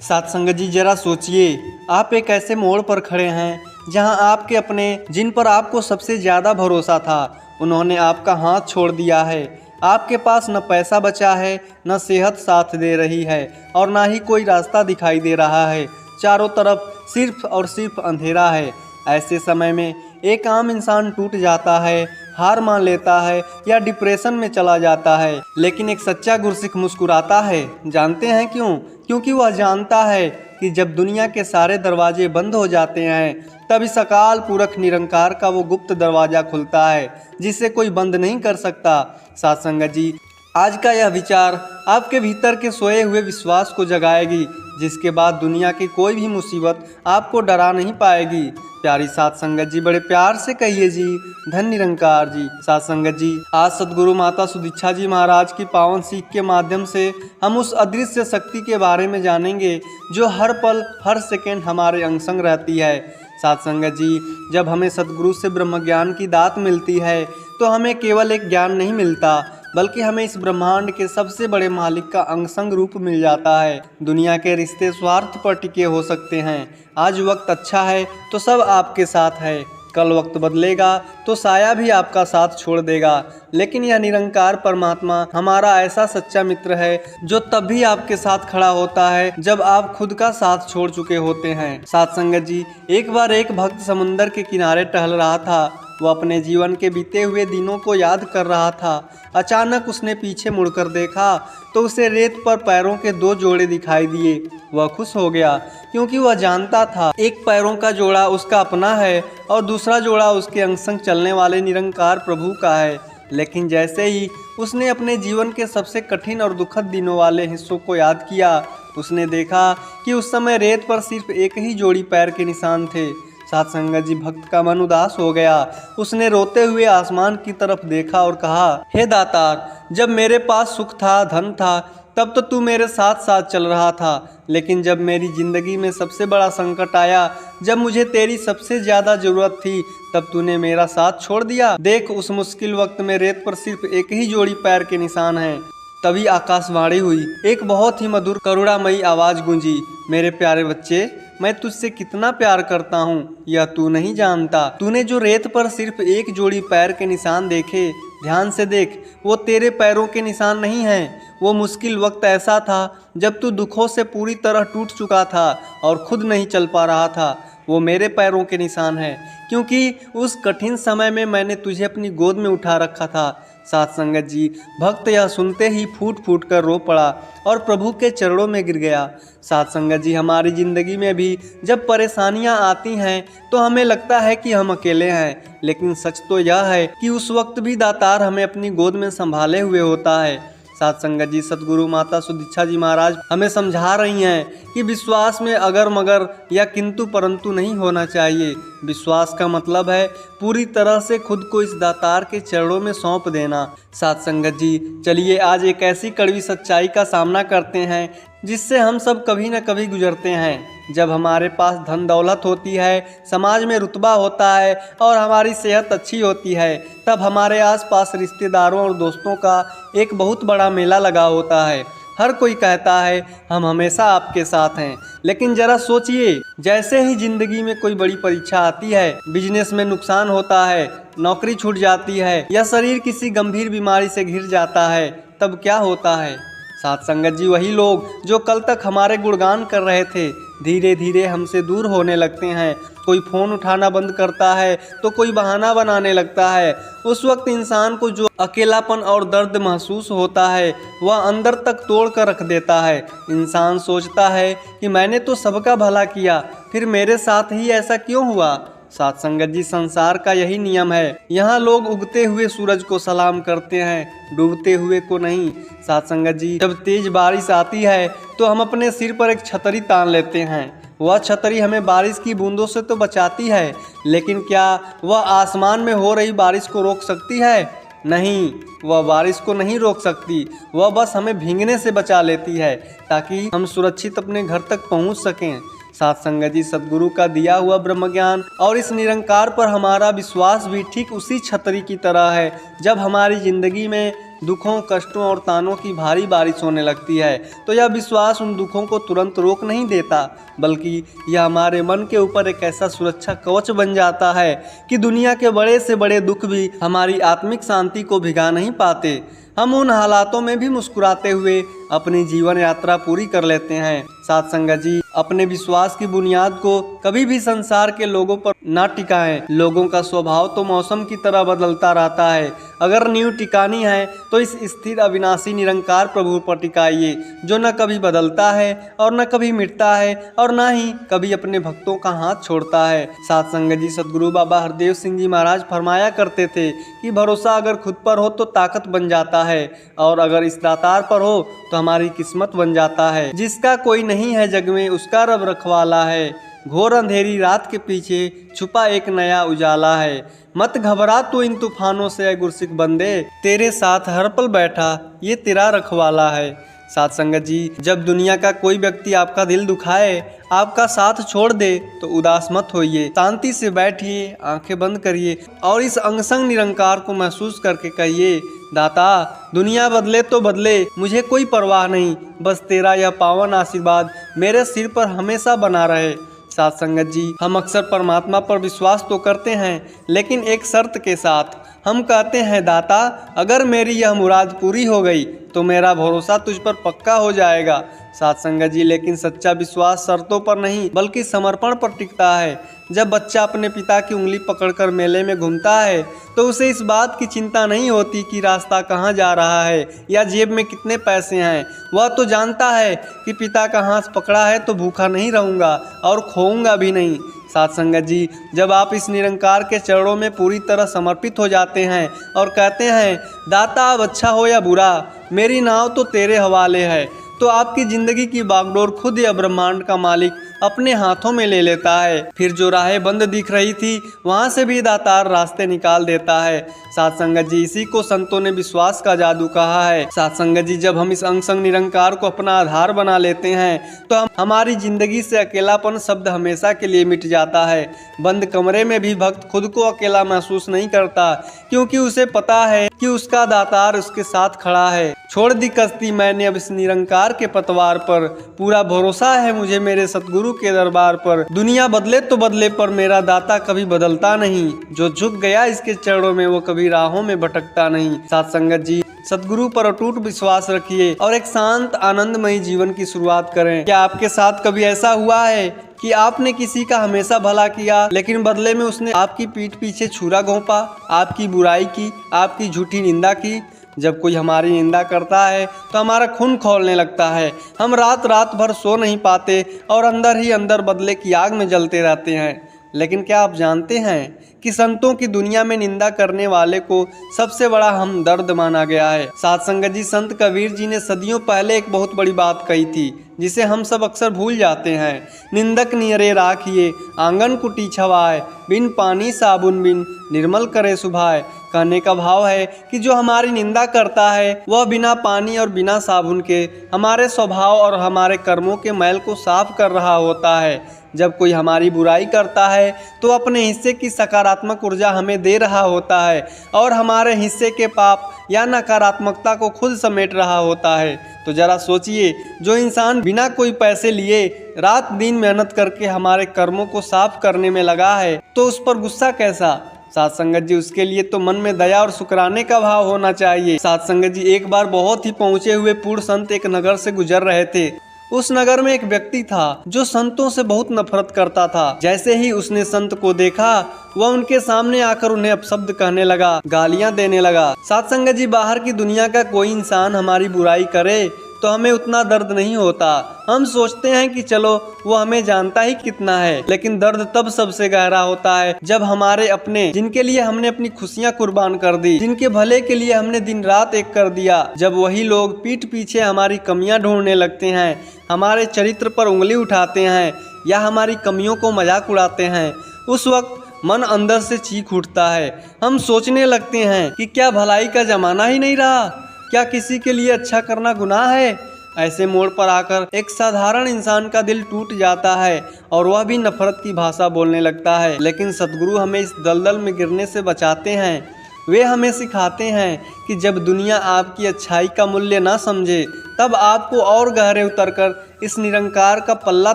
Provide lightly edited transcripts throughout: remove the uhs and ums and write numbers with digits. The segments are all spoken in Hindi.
साथ संगत जी जरा सोचिए, आप एक ऐसे मोड़ पर खड़े हैं जहां आपके अपने, जिन पर आपको सबसे ज़्यादा भरोसा था, उन्होंने आपका हाथ छोड़ दिया है। आपके पास न पैसा बचा है, न सेहत साथ दे रही है और ना ही कोई रास्ता दिखाई दे रहा है। चारों तरफ सिर्फ और सिर्फ अंधेरा है। ऐसे समय में एक आम इंसान टूट जाता है, हार मान लेता है या डिप्रेशन में चला जाता है, लेकिन एक सच्चा गुरसिख मुस्कुराता है। जानते हैं क्यों? क्योंकि वह जानता है कि जब दुनिया के सारे दरवाजे बंद हो जाते हैं, तब इस अकाल पुरख निरंकार का वो गुप्त दरवाज़ा खुलता है जिसे कोई बंद नहीं कर सकता। साथ संगत जी, आज का यह विचार आपके भीतर के सोए हुए विश्वास को जगाएगी, जिसके बाद दुनिया की कोई भी मुसीबत आपको डरा नहीं पाएगी। प्यारी साथ संगत जी, बड़े प्यार से कहिए जी, धन निरंकार जी। साथ संगत जी, आज सदगुरु माता सुदीक्षा जी महाराज की पावन सीख के माध्यम से हम उस अदृश्य शक्ति के बारे में जानेंगे जो हर पल हर सेकेंड हमारे अंग संग रहती है। साथ संगत जी, जब हमें सदगुरु से ब्रह्म ज्ञान की दात मिलती है तो हमें केवल एक ज्ञान नहीं मिलता, बल्कि हमें इस ब्रह्मांड के सबसे बड़े मालिक का अंगसंग रूप मिल जाता है। दुनिया के रिश्ते स्वार्थ पर टिके हो सकते हैं। आज वक्त अच्छा है तो सब आपके साथ है, कल वक्त बदलेगा तो साया भी आपका साथ छोड़ देगा, लेकिन यह निरंकार परमात्मा हमारा ऐसा सच्चा मित्र है जो तब भी आपके साथ खड़ा होता है जब आप खुद का साथ छोड़ चुके होते हैं। साथ संगत जी, एक बार एक भक्त समुंदर के किनारे टहल रहा था। वो अपने जीवन के बीते हुए दिनों को याद कर रहा था। अचानक उसने पीछे मुड़कर देखा तो उसे रेत पर पैरों के दो जोड़े दिखाई दिए। वह खुश हो गया क्योंकि वह जानता था एक पैरों का जोड़ा उसका अपना है और दूसरा जोड़ा उसके अंग संग चलने वाले निरंकार प्रभु का है। लेकिन जैसे ही उसने अपने जीवन के सबसे कठिन और दुखद दिनों वाले हिस्सों को याद किया, उसने देखा कि उस समय रेत पर सिर्फ एक ही जोड़ी पैर के निशान थे। साथ संगत जी, भक्त का मन उदास हो गया। उसने रोते हुए आसमान की तरफ देखा और कहा, हे दातार, जब मेरे पास सुख था, धन था, तब तो तू मेरे साथ साथ चल रहा था, लेकिन जब मेरी ज़िंदगी में सबसे बड़ा संकट आया, जब मुझे तेरी सबसे ज़्यादा ज़रूरत थी, तब तूने मेरा साथ छोड़ दिया। देख, उस मुश्किल वक्त में रेत पर सिर्फ एक ही जोड़ी पैर के निशान हैं। तभी आकाशवाणी हुई, एक बहुत ही मधुर करुणामयी आवाज़ गूंजी, मेरे प्यारे बच्चे, मैं तुझसे कितना प्यार करता हूँ यह तू नहीं जानता। तूने जो रेत पर सिर्फ एक जोड़ी पैर के निशान देखे, ध्यान से देख, वो तेरे पैरों के निशान नहीं हैं। वो मुश्किल वक्त ऐसा था जब तू दुखों से पूरी तरह टूट चुका था और खुद नहीं चल पा रहा था। वो मेरे पैरों के निशान हैं, क्योंकि उस कठिन समय में मैंने तुझे अपनी गोद में उठा रखा था। साथ संगत जी, भक्त यह सुनते ही फूट फूट कर रो पड़ा और प्रभु के चरणों में गिर गया। साथ संगत जी, हमारी ज़िंदगी में भी जब परेशानियां आती हैं तो हमें लगता है कि हम अकेले हैं, लेकिन सच तो यह है कि उस वक्त भी दातार हमें अपनी गोद में संभाले हुए होता है। साथ संगत जी, सदगुरु माता सुदीक्षा जी महाराज हमें समझा रही हैं कि विश्वास में अगर मगर या किंतु परंतु नहीं होना चाहिए। विश्वास का मतलब है पूरी तरह से खुद को इस दातार के चरणों में सौंप देना। साथ संगत जी, चलिए आज एक ऐसी कड़वी सच्चाई का सामना करते हैं जिससे हम सब कभी न कभी गुजरते हैं। जब हमारे पास धन दौलत होती है, समाज में रुतबा होता है और हमारी सेहत अच्छी होती है, तब हमारे आसपास रिश्तेदारों और दोस्तों का एक बहुत बड़ा मेला लगा होता है। हर कोई कहता है हम हमेशा आपके साथ हैं, लेकिन जरा सोचिए, जैसे ही जिंदगी में कोई बड़ी परीक्षा आती है, बिजनेस में नुकसान होता है, नौकरी छूट जाती है या शरीर किसी गंभीर बीमारी से घिर जाता है, तब क्या होता है? साथ संगत जी, वही लोग जो कल तक हमारे गुणगान कर रहे थे, धीरे धीरे हमसे दूर होने लगते हैं। कोई फ़ोन उठाना बंद करता है तो कोई बहाना बनाने लगता है। उस वक्त इंसान को जो अकेलापन और दर्द महसूस होता है, वह अंदर तक तोड़ कर रख देता है। इंसान सोचता है कि मैंने तो सबका भला किया, फिर मेरे साथ ही ऐसा क्यों हुआ? साथ संगत जी, संसार का यही नियम है। यहाँ लोग उगते हुए सूरज को सलाम करते हैं, डूबते हुए को नहीं। साथ संगत जी, जब तेज बारिश आती है तो हम अपने सिर पर एक छतरी तान लेते हैं। वह छतरी हमें बारिश की बूंदों से तो बचाती है, लेकिन क्या वह आसमान में हो रही बारिश को रोक सकती है? नहीं, वह बारिश को नहीं रोक सकती। वह बस हमें भीगने से बचा लेती है ताकि हम सुरक्षित अपने घर तक पहुँच सकें। साथ संगत जी, सदगुरु का दिया हुआ ब्रह्म ज्ञान और इस निरंकार पर हमारा विश्वास भी ठीक उसी छतरी की तरह है। जब हमारी ज़िंदगी में दुखों, कष्टों और तानों की भारी बारिश होने लगती है, तो यह विश्वास उन दुखों को तुरंत रोक नहीं देता, बल्कि यह हमारे मन के ऊपर एक ऐसा सुरक्षा कवच बन जाता है कि दुनिया के बड़े से बड़े दुख भी हमारी आत्मिक शांति को भिगा नहीं पाते। हम उन हालातों में भी मुस्कुराते हुए अपनी जीवन यात्रा पूरी कर लेते हैं। साथ संगत जी, अपने विश्वास की बुनियाद को कभी भी संसार के लोगों पर ना टिकाएं। लोगों का स्वभाव तो मौसम की तरह बदलता रहता है। अगर नींव टिकानी है तो इस स्थिर अविनाशी निरंकार प्रभु पर टिकाइए, जो न कभी बदलता है और न कभी मिटता है और न ही कभी अपने भक्तों का हाथ छोड़ता है। साथ संगत जी, सदगुरु बाबा हरदेव सिंह जी महाराज फरमाया करते थे कि भरोसा अगर खुद पर हो तो ताकत बन जाता है, और अगर इस दातार पर हो तो हमारी किस्मत बन जाता है। जिसका कोई नहीं है जग में उसका रब रखवाला है, घोर अंधेरी रात के पीछे छुपा एक नया उजाला है। मत घबरा तू इन तूफानों से ऐ गुरसिख बंदे, तेरे साथ हर पल बैठा ये तेरा रखवाला है। साथ संगत जी, जब दुनिया का कोई व्यक्ति आपका दिल दुखाए, आपका साथ छोड़ दे तो उदास मत होइए। शांति से बैठिए, आंखें बंद करिए और इस अंगसंग निरंकार को महसूस करके कहिए, दाता दुनिया बदले तो बदले, मुझे कोई परवाह नहीं, बस तेरा यह पावन आशीर्वाद मेरे सिर पर हमेशा बना रहे। साथ संगत जी, हम अक्सर परमात्मा पर विश्वास तो करते हैं, लेकिन एक शर्त के साथ। हम कहते हैं, दाता अगर मेरी यह मुराद पूरी हो गई तो मेरा भरोसा तुझ पर पक्का हो जाएगा। साथ संगत जी, लेकिन सच्चा विश्वास शर्तों पर नहीं बल्कि समर्पण पर टिकता है। जब बच्चा अपने पिता की उंगली पकड़कर मेले में घूमता है तो उसे इस बात की चिंता नहीं होती कि रास्ता कहाँ जा रहा है या जेब में कितने पैसे हैं। वह तो जानता है कि पिता का हाथ पकड़ा है तो भूखा नहीं रहूँगा और खोऊंगा भी नहीं। साथ संगत जी, जब आप इस निरंकार के चरणों में पूरी तरह समर्पित हो जाते हैं और कहते हैं, दाता अब अच्छा हो या बुरा मेरी नाव तो तेरे हवाले है, तो आपकी ज़िंदगी की बागडोर खुद या ब्रह्मांड का मालिक अपने हाथों में ले लेता है। फिर जो राहें बंद दिख रही थी वहाँ से भी दातार रास्ते निकाल देता है। साथ संगत जी, इसी को संतों ने विश्वास का जादू कहा है। साथ संगत जी, जब हम इस अंग संग निरंकार को अपना आधार बना लेते हैं तो हमारी जिंदगी से अकेलापन शब्द हमेशा के लिए मिट जाता है। बंद कमरे में भी भक्त खुद को अकेला महसूस नहीं करता, क्योंकि उसे पता है कि उसका दातार उसके साथ खड़ा है। छोड़ दी कश्ती मैंने अब इस निरंकार के पतवार पर, पूरा भरोसा है मुझे मेरे सतगुरु के दरबार पर। दुनिया बदले तो बदले पर मेरा दाता कभी बदलता नहीं, जो झुक गया इसके चरणों में वो कभी राहों में भटकता नहीं। साथ संगत जी, सतगुरु पर अटूट विश्वास रखिए और एक शांत आनंदमयी जीवन की शुरुआत करें। क्या आपके साथ कभी ऐसा हुआ है कि आपने किसी का हमेशा भला किया लेकिन बदले में उसने आपकी पीठ पीछे छुरा घोंपा, आपकी बुराई की, आपकी झूठी निंदा की? जब कोई हमारी निंदा करता है तो हमारा खून खौलने लगता है। हम रात रात भर सो नहीं पाते और अंदर ही अंदर बदले की आग में जलते रहते हैं। लेकिन क्या आप जानते हैं कि संतों की दुनिया में निंदा करने वाले को सबसे बड़ा हमदर्द माना गया है। साथ संगत जी, संत कबीर जी ने सदियों पहले एक बहुत बड़ी बात कही थी जिसे हम सब अक्सर भूल जाते हैं। निंदक नियरे राखिए आंगन कुटी छवाए, बिन पानी साबुन बिन निर्मल करे सुभाए। कहने का भाव है कि जो हमारी निंदा करता है वह बिना पानी और बिना साबुन के हमारे स्वभाव और हमारे कर्मों के मैल को साफ कर रहा होता है। जब कोई हमारी बुराई करता है तो अपने हिस्से की सकारात्मक ऊर्जा हमें दे रहा होता है और हमारे हिस्से के पाप या नकारात्मकता को खुद समेट रहा होता है। तो जरा सोचिए, जो इंसान बिना कोई पैसे लिए रात दिन मेहनत करके हमारे कर्मों को साफ करने में लगा है, तो उस पर गुस्सा कैसा? साथ संगत जी, उसके लिए तो मन में दया और शुक्राने का भाव होना चाहिए। साथ संगत जी, एक बार बहुत ही पहुँचे हुए पूर्ण संत एक नगर से गुजर रहे थे। उस नगर में एक व्यक्ति था जो संतों से बहुत नफरत करता था। जैसे ही उसने संत को देखा वह उनके सामने आकर उन्हें अपशब्द कहने लगा, गालियां देने लगा। साथ संगत जी, बाहर की दुनिया का कोई इंसान हमारी बुराई करे तो हमें उतना दर्द नहीं होता। हम सोचते हैं कि चलो वो हमें जानता ही कितना है, लेकिन दर्द तब सबसे गहरा होता है जब हमारे अपने, जिनके लिए हमने अपनी खुशियां कुर्बान कर दी, जिनके भले के लिए हमने दिन रात एक कर दिया, जब वही लोग पीठ पीछे हमारी कमियां ढूंढने लगते हैं, हमारे चरित्र पर उंगली उठाते हैं या हमारी कमियों को मजाक उड़ाते हैं। उस वक्त मन अंदर से चीख उठता है। हम सोचने लगते हैं कि क्या भलाई का जमाना ही नहीं रहा? क्या किसी के लिए अच्छा करना गुनाह है? ऐसे मोड़ पर आकर एक साधारण इंसान का दिल टूट जाता है और वह भी नफरत की भाषा बोलने लगता है। लेकिन सतगुरु हमें इस दलदल में गिरने से बचाते हैं। वे हमें सिखाते हैं कि जब दुनिया आपकी अच्छाई का मूल्य ना समझे तब आपको और गहरे उतरकर इस निरंकार का पल्ला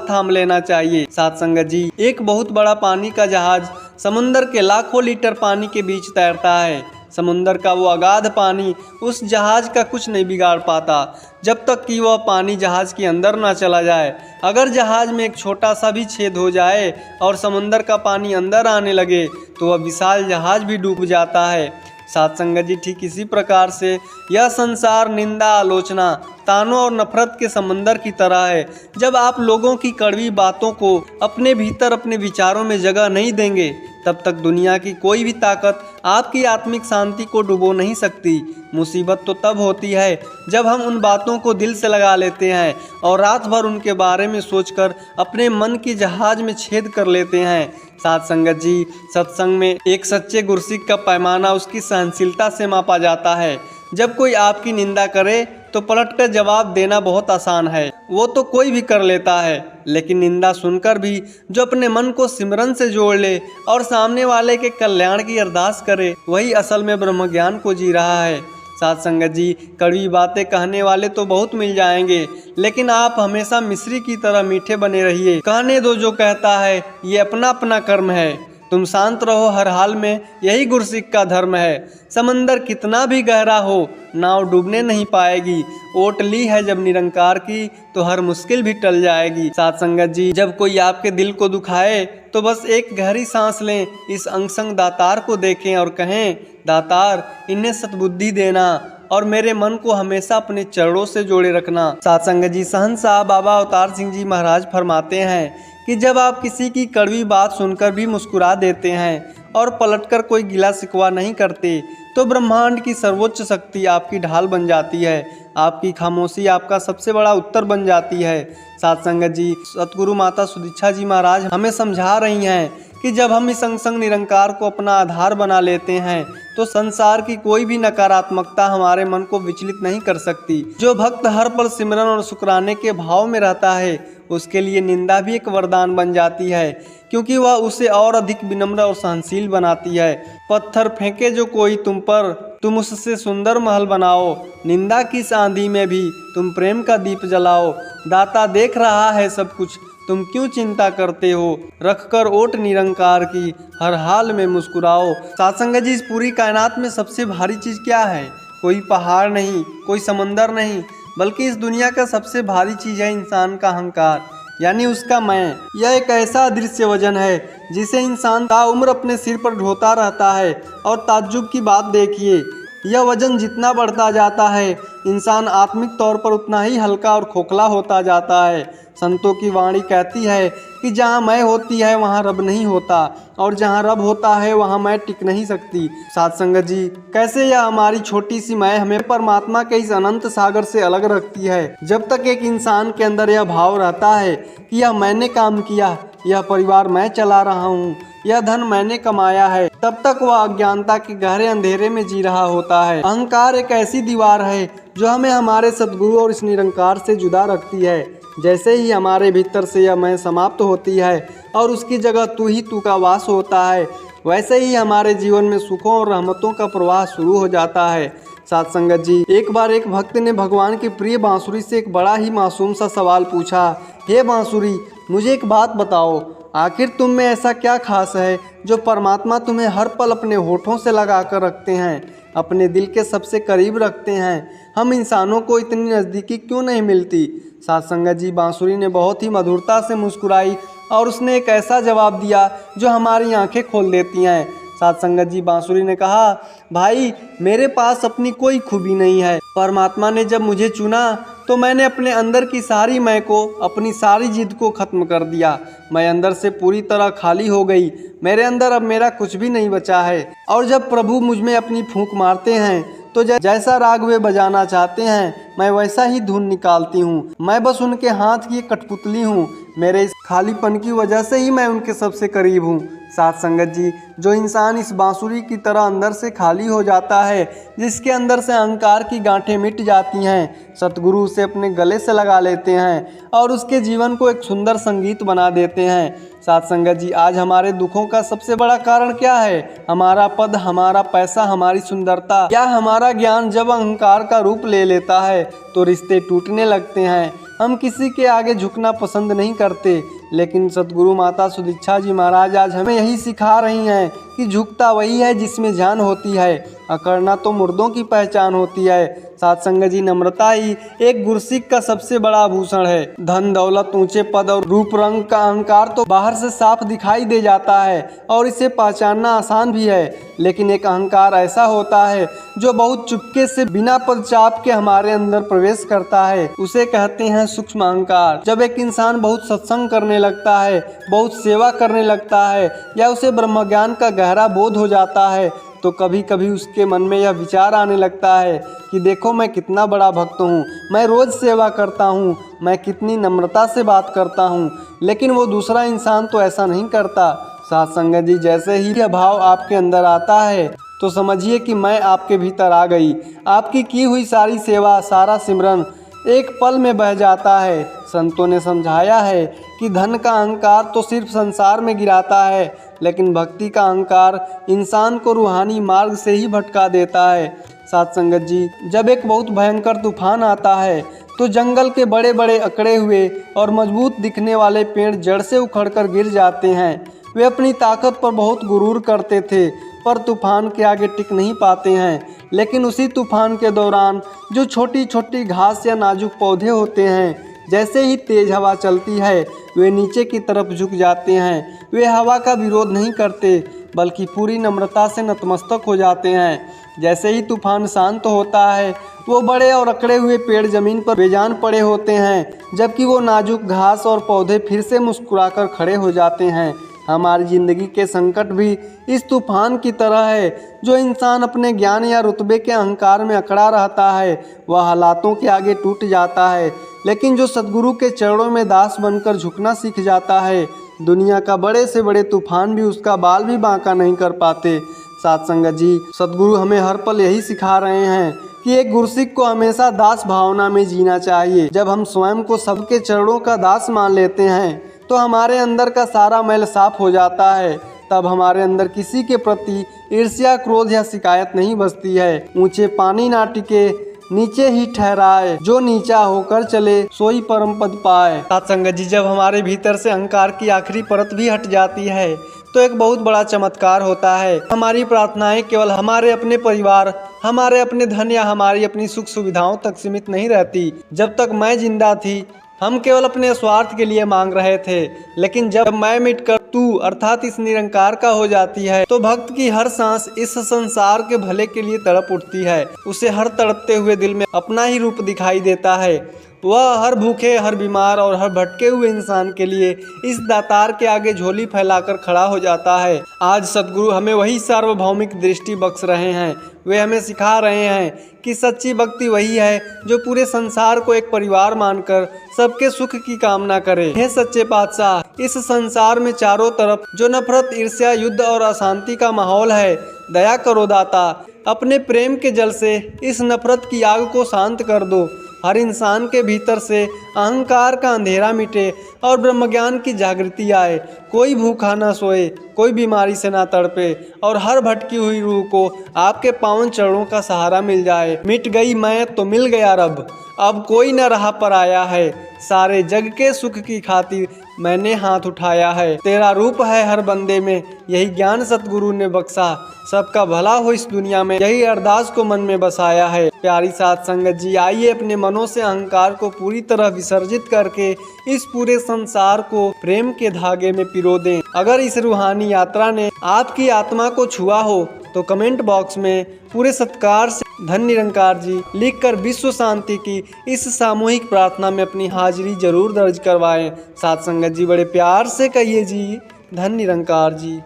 थाम लेना चाहिए। साथ संगत जी, एक बहुत बड़ा पानी का जहाज समुंदर के लाखों लीटर पानी के बीच तैरता है। समुंदर का वो अगाध पानी उस जहाज का कुछ नहीं बिगाड़ पाता जब तक कि वह पानी जहाज के अंदर ना चला जाए। अगर जहाज में एक छोटा सा भी छेद हो जाए और समुंदर का पानी अंदर आने लगे तो वह विशाल जहाज भी डूब जाता है। साथ संगत जी, ठीक इसी प्रकार से यह संसार निंदा, आलोचना, तानों और नफरत के समंदर की तरह है। जब आप लोगों की कड़वी बातों को अपने भीतर, अपने विचारों में जगह नहीं देंगे तब तक दुनिया की कोई भी ताकत आपकी आत्मिक शांति को डुबो नहीं सकती। मुसीबत तो तब होती है जब हम उन बातों को दिल से लगा लेते हैं और रात भर उनके बारे में सोचकर अपने मन की जहाज में छेद कर लेते हैं। साथ संगत जी, सत्संग में एक सच्चे गुरसिक का पैमाना उसकी सहनशीलता से मापा जाता है। जब कोई आपकी निंदा करे तो पलटकर जवाब देना बहुत आसान है, वो तो कोई भी कर लेता है। लेकिन निंदा सुनकर भी जो अपने मन को सिमरन से जोड़ ले और सामने वाले के कल्याण की अरदास करे, वही असल में ब्रह्म ज्ञान को जी रहा है। साथ संगत जी, कड़वी बातें कहने वाले तो बहुत मिल जाएंगे, लेकिन आप हमेशा मिश्री की तरह मीठे बने रहिए। कहने दो जो कहता है, ये अपना अपना कर्म है। तुम शांत रहो हर हाल में, यही गुरसिक का धर्म है। समंदर कितना भी गहरा हो, नाव डूबने नहीं पाएगी। ओट ली है जब निरंकार की तो हर मुश्किल भी टल जाएगी। साथ संगत जी, जब कोई आपके दिल को दुखाए तो बस एक गहरी सांस लें, इस अंग संग दातार को देखें और कहें, दातार इन्हें सद्बुद्धि देना और मेरे मन को हमेशा अपने चरणों से जोड़े रखना। साथ संगत जी, सहनशाह बाबा अवतार सिंह जी महाराज फरमाते हैं कि जब आप किसी की कड़वी बात सुनकर भी मुस्कुरा देते हैं और पलटकर कोई गिला शिकवा नहीं करते तो ब्रह्मांड की सर्वोच्च शक्ति आपकी ढाल बन जाती है। आपकी खामोशी आपका सबसे बड़ा उत्तर बन जाती है। साथ संगत जी, सतगुरु माता सुदीक्षा जी महाराज हमें समझा रही हैं कि जब हम इस अंग संग निरंकार को अपना आधार बना लेते हैं तो संसार की कोई भी नकारात्मकता हमारे मन को विचलित नहीं कर सकती। जो भक्त हर पल सिमरन और शुक्राने के भाव में रहता है उसके लिए निंदा भी एक वरदान बन जाती है, क्योंकि वह उसे और अधिक विनम्र और सहनशील बनाती है। पत्थर फेंके जो कोई तुम पर, तुम उससे सुंदर महल बनाओ। निंदा की आंधी में भी तुम प्रेम का दीप जलाओ। दाता देख रहा है सब कुछ, तुम क्यों चिंता करते हो। रखकर ओट निरंकार की, हर हाल में मुस्कुराओ। सत्संग जी, इस पूरी कायनात में सबसे भारी चीज़ क्या है? कोई पहाड़ नहीं, कोई समंदर नहीं, बल्कि इस दुनिया का सबसे भारी चीज़ है इंसान का अहंकार, यानी उसका मैं। यह एक ऐसा अदृश्य वजन है जिसे इंसान ताउम्र अपने सिर पर ढोता रहता है। और ताज्जुब की बात देखिए, यह वजन जितना बढ़ता जाता है इंसान आत्मिक तौर पर उतना ही हल्का और खोखला होता जाता है। संतों की वाणी कहती है कि जहाँ मैं होती है वहाँ रब नहीं होता, और जहाँ रब होता है वहाँ मैं टिक नहीं सकती। साथ संगत जी, कैसे यह हमारी छोटी सी मैं हमें परमात्मा के इस अनंत सागर से अलग रखती है। जब तक एक इंसान के अंदर यह भाव रहता है कि यह मैंने काम किया, यह परिवार मैं चला रहा हूँ, यह धन मैंने कमाया है, तब तक वह अज्ञानता के गहरे अंधेरे में जी रहा होता है। अहंकार एक ऐसी दीवार है जो हमें हमारे सद्गुरु और इस निरंकार से जुदा रखती है। जैसे ही हमारे भीतर से यह मैं समाप्त होती है और उसकी जगह तू ही तू का वास होता है, वैसे ही हमारे जीवन में सुखों और रहमतों का प्रवाह शुरू हो जाता है। साथ संगत जी, एक बार एक भक्त ने भगवान की प्रिय बांसुरी से एक बड़ा ही मासूम सा सवाल पूछा, हे बांसुरी, मुझे एक बात बताओ, आखिर तुम में ऐसा क्या खास है जो परमात्मा तुम्हें हर पल अपने होठों से लगा कर रखते हैं, अपने दिल के सबसे करीब रखते हैं? हम इंसानों को इतनी नज़दीकी क्यों नहीं मिलती? साथ संगत जी, बांसुरी ने बहुत ही मधुरता से मुस्कुराई और उसने एक ऐसा जवाब दिया जो हमारी आंखें खोल देती हैं। साथ संगत जी, बांसुरी ने कहा, भाई मेरे पास अपनी कोई खूबी नहीं है। परमात्मा ने जब मुझे चुना तो मैंने अपने अंदर की सारी मैं को, अपनी सारी जिद को ख़त्म कर दिया। मैं अंदर से पूरी तरह खाली हो गई, मेरे अंदर अब मेरा कुछ भी नहीं बचा है। और जब प्रभु मुझ में अपनी फूंक मारते हैं तो जैसा राग वे बजाना चाहते हैं मैं वैसा ही धुन निकालती हूँ। मैं बस उनके हाथ की कठपुतली हूँ, मेरे इस खालीपन की वजह से ही मैं उनके सबसे करीब हूँ। साथ संगत जी, जो इंसान इस बांसुरी की तरह अंदर से खाली हो जाता है, जिसके अंदर से अहंकार की गांठें मिट जाती हैं, सतगुरु उसे अपने गले से लगा लेते हैं और उसके जीवन को एक सुंदर संगीत बना देते हैं। साथ संगत जी, आज हमारे दुखों का सबसे बड़ा कारण क्या है? हमारा पद, हमारा पैसा, हमारी सुंदरता या हमारा ज्ञान? जब अहंकार का रूप ले लेता है तो रिश्ते टूटने लगते हैं। हम किसी के आगे झुकना पसंद नहीं करते, लेकिन सतगुरु माता सुदीक्षा जी महाराज आज हमें यही सिखा रही हैं कि झुकता वही है जिसमें जान होती है, अकड़ना तो मुर्दों की पहचान होती है। साथ संगत जी, नम्रता ही एक गुरसिक का सबसे बड़ा आभूषण है। धन दौलत, ऊंचे पद और रूप रंग का अहंकार तो बाहर से साफ दिखाई दे जाता है और इसे पहचानना आसान भी है, लेकिन एक अहंकार ऐसा होता है जो बहुत चुपके से बिना पदचाप के हमारे अंदर प्रवेश करता है। उसे कहते हैं सूक्ष्म अहंकार। जब एक इंसान बहुत सत्संग करने लगता है, बहुत सेवा करने लगता है या उसे ब्रह्मज्ञान का गहरा बोध हो जाता है, तो कभी कभी उसके मन में यह विचार आने लगता है कि देखो मैं कितना बड़ा भक्त हूँ, मैं रोज़ सेवा करता हूँ, मैं कितनी नम्रता से बात करता हूँ, लेकिन वो दूसरा इंसान तो ऐसा नहीं करता। साथ संगत जी, जैसे ही यह भाव आपके अंदर आता है तो समझिए कि मैं आपके भीतर आ गई। आपकी की हुई सारी सेवा, सारा सिमरन एक पल में बह जाता है। संतों ने समझाया है कि धन का अहंकार तो सिर्फ संसार में गिराता है, लेकिन भक्ति का अहंकार इंसान को रूहानी मार्ग से ही भटका देता है। साथ संगत जी, जब एक बहुत भयंकर तूफान आता है तो जंगल के बड़े बड़े अकड़े हुए और मजबूत दिखने वाले पेड़ जड़ से उखड़कर गिर जाते हैं। वे अपनी ताकत पर बहुत गुरूर करते थे, पर तूफान के आगे टिक नहीं पाते हैं। लेकिन उसी तूफान के दौरान जो छोटी छोटी घास या नाजुक पौधे होते हैं, जैसे ही तेज हवा चलती है वे नीचे की तरफ झुक जाते हैं। वे हवा का विरोध नहीं करते, बल्कि पूरी नम्रता से नतमस्तक हो जाते हैं। जैसे ही तूफान शांत होता है, वो बड़े और अकड़े हुए पेड़ जमीन पर बेजान पड़े होते हैं, जबकि वो नाजुक घास और पौधे फिर से मुस्कुराकर खड़े हो जाते हैं। हमारी ज़िंदगी के संकट भी इस तूफान की तरह है। जो इंसान अपने ज्ञान या रुतबे के अहंकार में अकड़ा रहता है, वह हालातों के आगे टूट जाता है, लेकिन जो सद्गुरु के चरणों में दास बनकर झुकना सीख जाता है, दुनिया का बड़े से बड़े तूफान भी उसका बाल भी बांका नहीं कर पाते। साथ संगत जी, सद्गुरु हमें हर पल यही सिखा रहे हैं कि एक गुरसिक को हमेशा दास भावना में जीना चाहिए। जब हम स्वयं को सबके चरणों का दास मान लेते हैं तो हमारे अंदर का सारा मैल साफ हो जाता है। तब हमारे अंदर किसी के प्रति ईर्ष्या, क्रोध या शिकायत नहीं बसती है। ऊंचे पानी ना टिके, नीचे ही ठहराए, जो नीचा होकर चले सोई परम पद पाए। साथ संगत जी, जब हमारे भीतर से अहंकार की आखिरी परत भी हट जाती है तो एक बहुत बड़ा चमत्कार होता है। हमारी प्रार्थनाएं केवल हमारे अपने परिवार, हमारे अपने धन या हमारी अपनी सुख सुविधाओं तक सीमित नहीं रहती। जब तक मैं जिंदा थी, हम केवल अपने स्वार्थ के लिए मांग रहे थे, लेकिन जब मैं मिटकर तू अर्थात इस निरंकार का हो जाती है, तो भक्त की हर सांस इस संसार के भले के लिए तड़प उठती है। उसे हर तड़पते हुए दिल में अपना ही रूप दिखाई देता है। वह हर भूखे, हर बीमार और हर भटके हुए इंसान के लिए इस दातार के आगे झोली फैलाकर खड़ा हो जाता है। आज सद्गुरु हमें वही सार्वभौमिक दृष्टि बख्श रहे हैं। वे हमें सिखा रहे हैं कि सच्ची भक्ति वही है जो पूरे संसार को एक परिवार मानकर सबके सुख की कामना करे। हे सच्चे पातशाह, इस संसार में चारों तरफ जो नफरत, ईर्ष्या, युद्ध और अशांति का माहौल है, दया करो दाता। अपने प्रेम के जल से इस नफरत की आग को शांत कर दो। हर इंसान के भीतर से अहंकार का अंधेरा मिटे और ब्रह्मज्ञान की जागृति आए। कोई भूखा ना सोए, कोई बीमारी से ना तड़पे और हर भटकी हुई रूह को आपके पावन चरणों का सहारा मिल जाए। मिट गई मैं तो मिल गया रब, अब कोई न रहा पराया है। सारे जग के सुख की खातिर मैंने हाथ उठाया है। तेरा रूप है हर बंदे में, यही ज्ञान सतगुरु ने बख्शा। सबका भला हो इस दुनिया में, यही अरदास को मन में बसाया है। प्यारी साथ संगत जी, आइए अपने मनों से अहंकार को पूरी तरह विसर्जित करके इस पूरे संसार को प्रेम के धागे में पिरो दें। अगर इस रूहानी यात्रा ने आपकी आत्मा को छुआ हो तो कमेंट बॉक्स में पूरे सत्कार से धन निरंकार जी लिखकर विश्व शांति की इस सामूहिक प्रार्थना में अपनी हाजिरी जरूर दर्ज करवाएं। साथ संगत जी, बड़े प्यार से कहिए जी, धन निरंकार जी।